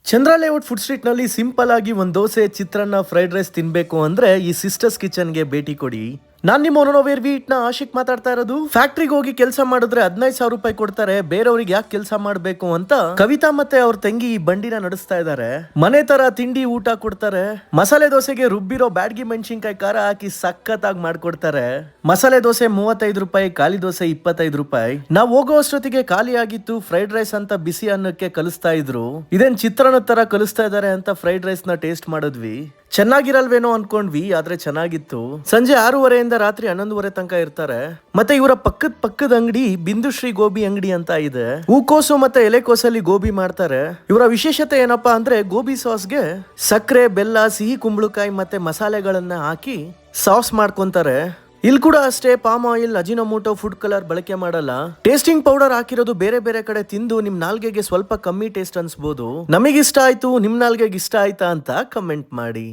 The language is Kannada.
ಚಂದ್ರ ಲೇಔಟ್ ಫುಡ್ ಸ್ಟ್ರೀಟ್ ನಲ್ಲಿ ಸಿಂಪಲ್ ಆಗಿ ಒಂದ್ ದೋಸೆ, ಚಿತ್ರಾನ್ನ, ಫ್ರೈಡ್ ರೈಸ್ ತಿನ್ಬೇಕು ಅಂದ್ರೆ ಈ ಸಿಸ್ಟರ್ಸ್ ಕಿಚನ್ ಗೆ ಭೇಟಿ ಕೊಡಿ. ನಾನ್ ನಿಮ್ಮ ಒನೋವೇರ್ ವೀಟ್ ನ ಆಶಿಕ್ ಮಾತಾಡ್ತಾ ಇರೋದು. ಫ್ಯಾಕ್ಟ್ರಿಗೆ ಹೋಗಿ ಕೆಲಸ ಮಾಡಿದ್ರೆ 15,000 ರೂಪಾಯಿ ಕೊಡ್ತಾರೆ, ಬೇರೆಯವ್ರಿಗೆ ಯಾಕೆ ಕೆಲಸ ಮಾಡ್ಬೇಕು ಅಂತ ಕವಿತಾ ಮತ್ತೆ ಅವ್ರ ತಂಗಿ ಈ ಬಂಡಿನ ನಡೆಸ್ತಾ ಇದಾರೆ. ಮನೆ ತರ ತಿಂಡಿ ಊಟ ಕೊಡ್ತಾರೆ. ಮಸಾಲೆ ದೋಸೆಗೆ ರುಬ್ಬಿರೋ ಬ್ಯಾಡ್ಗಿ ಮೆಣಸಿನ್ಕಾಯಿ ಖಾರ ಹಾಕಿ ಸಖತ್ತಾಗಿ ಮಾಡ್ಕೊಡ್ತಾರೆ. ಮಸಾಲೆ ದೋಸೆ 35 ರೂಪಾಯಿ, ಖಾಲಿ ದೋಸೆ 25 ರೂಪಾಯಿ. ನಾವ್ ಹೋಗೋ ಅಷ್ಟೊತ್ತಿಗೆ ಖಾಲಿ ಆಗಿತ್ತು. ಫ್ರೈಡ್ ರೈಸ್ ಅಂತ ಬಿಸಿ ಅನ್ನಕ್ಕೆ ಕಲಿಸ್ತಾ ಇದ್ರು. ಇದೇನ್ ಚಿತ್ರಾನ್ನ ತರ ಕಲಿಸ್ತಾ ಇದಾರೆ ಅಂತ ಫ್ರೈಡ್ ರೈಸ್ ನ ಟೇಸ್ಟ್ ಮಾಡಿದ್ವಿ. ಚೆನ್ನಾಗಿರಲ್ವೇನೋ ಅನ್ಕೊಂಡ್ವಿ, ಆದ್ರೆ ಚೆನ್ನಾಗಿತ್ತು. ಸಂಜೆ 6:30 ರಾತ್ರಿ 11:30 ತನಕ ಇರ್ತಾರೆ. ಮತ್ತೆ ಇವರ ಪಕ್ಕದ ಅಂಗಡಿ ಬಿಂದುಶ್ರೀ ಗೋಬಿ ಅಂಗಡಿ ಅಂತ ಇದೆ. ಹೂಕೋಸು ಮತ್ತೆ ಎಲೆಕೋಸಲ್ಲಿ ಗೋಬಿ ಮಾಡ್ತಾರೆ. ಇವರ ವಿಶೇಷತೆ ಏನಪ್ಪಾ ಅಂದ್ರೆ ಗೋಬಿ ಸಾಸ್ಗೆ ಸಕ್ಕರೆ, ಬೆಲ್ಲ, ಸಿಹಿ ಕುಂಬಳಕಾಯಿ ಮತ್ತೆ ಮಸಾಲೆಗಳನ್ನ ಹಾಕಿ ಸಾಸ್ ಮಾಡ್ಕೊಂತಾರೆ. ಇಲ್ಲಿ ಕೂಡ ಅಷ್ಟೇ, palm oil, Ajinomoto, food colour ಬಳಕೆ ಮಾಡಲ್ಲ. ಟೇಸ್ಟಿಂಗ್ ಪೌಡರ್ ಹಾಕಿರೋದು ಬೇರೆ ಬೇರೆ ಕಡೆ ತಿಂದು ನಿಮ್ ನಾಲ್ಗೆಗೆ ಸ್ವಲ್ಪ ಕಮ್ಮಿ ಟೇಸ್ಟ್ ಅನ್ಸ್ಬೋದು. ನಮಗಿಷ್ಟ ಆಯ್ತು, ನಿಮ್ ನಾಲ್ಗೆಗೆ ಇಷ್ಟ ಆಯ್ತಾ ಅಂತ ಕಮೆಂಟ್ ಮಾಡಿ.